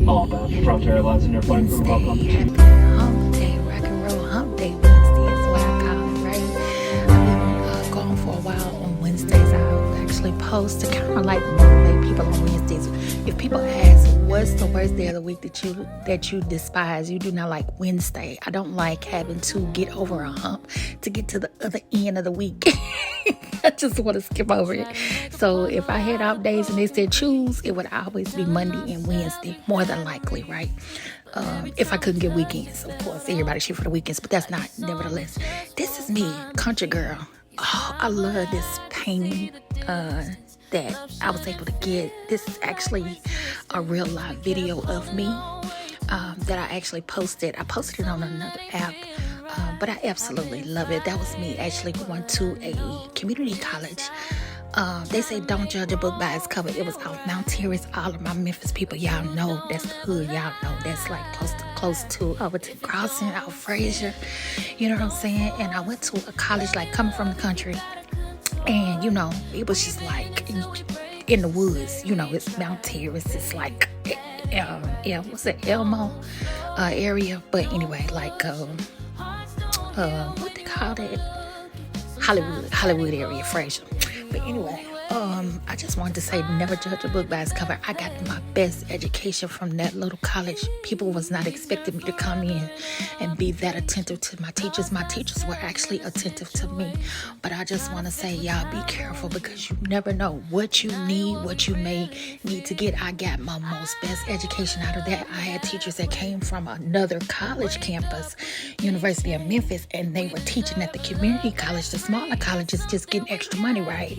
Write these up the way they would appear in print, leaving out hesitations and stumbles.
All the frontier lads in your flying crew, welcome. Hump day, rock and roll hump day Wednesday is what I call it, right? I've been gone for a while on Wednesdays. I'll actually post to kind of like motivate people on Wednesdays. If people ask, what's the worst day of the week that you despise? You do not like Wednesday. I don't like having to get over a hump to get to the other end of the week. I just want to skip over it. So if I had off days and they said choose, it would always be Monday and Wednesday, more than likely, right? If I couldn't get weekends, of course, everybody shoot for the weekends, but that's not, nevertheless. This is me, country girl. Oh, I love this painting that I was able to get. This is actually a real live video of me that I actually posted. I posted it on another app. But I absolutely love it. That was me actually going to a community college. They say don't judge a book by its cover. It was out Mount Terrace. All of my Memphis people, y'all know that's the hood. Y'all know that's like close to Overton Crossing, out Fraser. You know what I'm saying? And I went to a college like coming from the country, and you know it was just like in the woods. You know, it's Mount Terrace. It's like what's it, Elmo area? But anyway, like what they call it? Hollywood area, Fraser. But anyway, I just wanted to say never judge a book by its cover. I got my best education from that little college. People was not expecting me to come in and be that attentive to my teachers. My teachers were actually attentive to me. But I just want to say, y'all be careful, because you never know what you need, what you may need to get. I got my most best education out of that. I had teachers that came from another college campus, University of Memphis, and they were teaching at the community college, the smaller colleges, just getting extra money, right?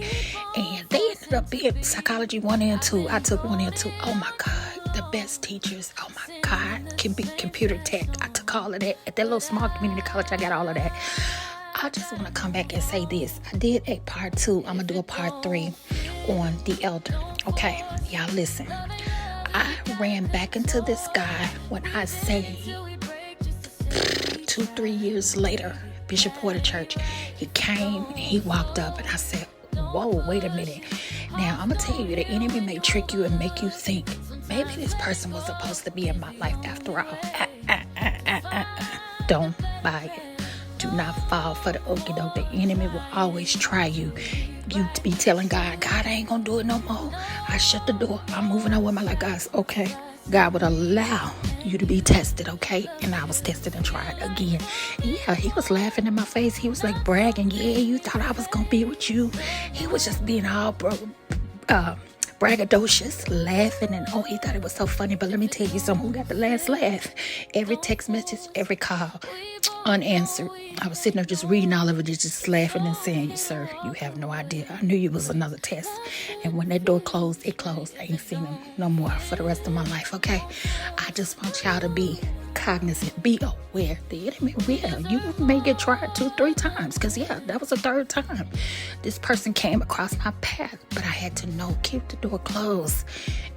And they ended up being psychology 1 and 2. I took 1 and 2. Oh my God, the best teachers. Oh my God, can be computer tech. I took all of that at that little small community college. I got all of that. I just want to come back and say this. I did a part 2. I'm gonna do a part 3 on the elder. Okay, y'all listen. I ran back into this guy when I say 2-3 years later, Bishop Porter Church. He came and he walked up, and I said, whoa, wait a minute. Now, I'm going to tell you, the enemy may trick you and make you think, maybe this person was supposed to be in my life after all. Don't buy it. Do not fall for the okie doke. The enemy will always try you. You to be telling God, God, I ain't going to do it no more. I shut the door. I'm moving on with my life. God's okay. God would allow you to be tested, okay? And I was tested and tried again. Yeah, he was laughing in my face. He was like bragging. Yeah, you thought I was going to be with you. He was just being all braggadocious, laughing, and oh, he thought it was so funny. But let me tell you something, who got the last laugh? Every text message, every call, unanswered. I was sitting there just reading all of it, just laughing and saying, sir, you have no idea. I knew you was another test. And when that door closed, it closed. I ain't seen him no more for the rest of my life, okay? I just want y'all to be cognizant, be aware. The enemy will. You may get tried 2-3 times, because yeah, that was the 3rd time this person came across my path. But I had to know, keep the door closed.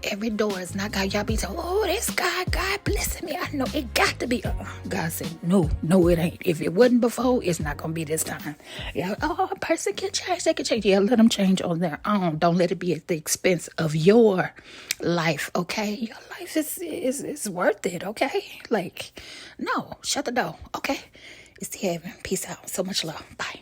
Every door is not God. Y'all be told, oh, this God blessing me. I know it got to be. God said, no, it ain't. If it wasn't before, it's not gonna be this time. Yeah, oh, a person can change, they can change. Yeah, let them change on their own. Don't let it be at the expense of your life, okay? Your life is worth it, okay? Like, no, shut the door, okay? It's the heaven. Peace out. So much love. Bye.